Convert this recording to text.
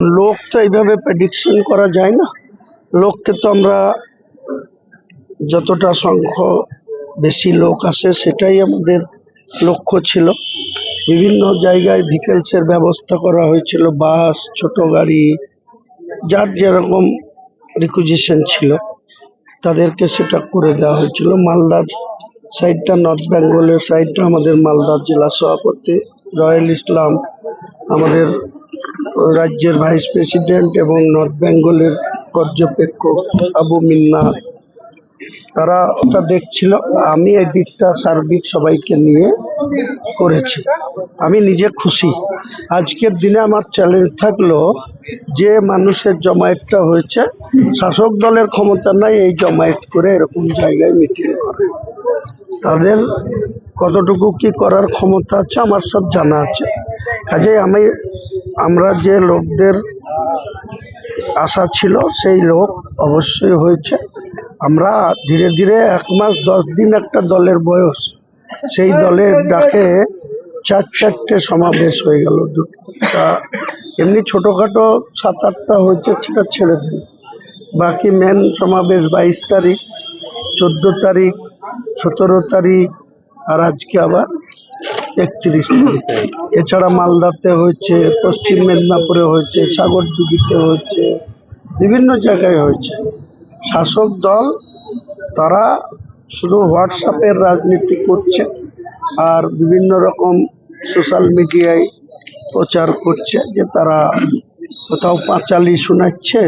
লোক তো এইভাবে প্রেডিকশন করা যায় না। লোককে তো আমরা যতটা সংখ্য বেশি লোক আসে সেটাই আমাদের লক্ষ্য ছিল। বিভিন্ন জায়গায় ভেহিকেলসের ব্যবস্থা করা হয়েছিল, বাস, ছোট গাড়ি, যার যেরকম রিকুইজিশন ছিল তাদেরকে সেটা করে দেওয়া হয়েছিল। মালদার সাইডটা, নর্থ বেঙ্গলের সাইডটা আমাদের মালদার জেলা সভাপতি রয়েল ইসলাম, আমাদের রাজ্যের ভাইস প্রেসিডেন্ট এবং নর্থ বেঙ্গলের পর্যবেক্ষক আবু মিন্না, তারা ওটা দেখছিল। আমি এই দিকটা সার্বিক সবাইকে নিয়ে করেছি। আমি নিজে খুশি। আজকের দিনে আমার চ্যালেঞ্জ থাকলো যে মানুষের জমায়েতটা হয়েছে, শাসক দলের ক্ষমতা নাই এই জমায়েত করে এরকম জায়গায় মিটিং করে। তাদের কতটুকু কি করার ক্ষমতা আছে আমার সব জানা আছে। কাজেই আমরা যে লোকদের আশা ছিল সেই লোক অবশ্যই হয়েছে। আমরা ধীরে ধীরে 1 মাস 10 দিন একটা দলের বয়স, সেই দলের ডাকে 4-4টে সমাবেশ হয়ে গেল। দুটা এমনি ছোটখাটো 7-8টা হয়েছে, সেটা ছেড়ে দিন। বাকি মেন সমাবেশ 22 তারিখ, 14 তারিখ, 17 তারিখ, আর আজকে আবার 31 তারিখ। এছাড়া মালদাতে হয়েছে, পশ্চিম মেদিনীপুরে হয়েছে, সাগরদিঘিতে হয়েছে, বিভিন্ন জায়গায় হয়েছে। শাসক দল তারা শুধু হোয়াটসঅ্যাপের রাজনীতি করছে আর বিভিন্ন রকম সোশ্যাল মিডিয়ায় প্রচার করছে যে তারা কোথাও পাঁচালি শোনাচ্ছে,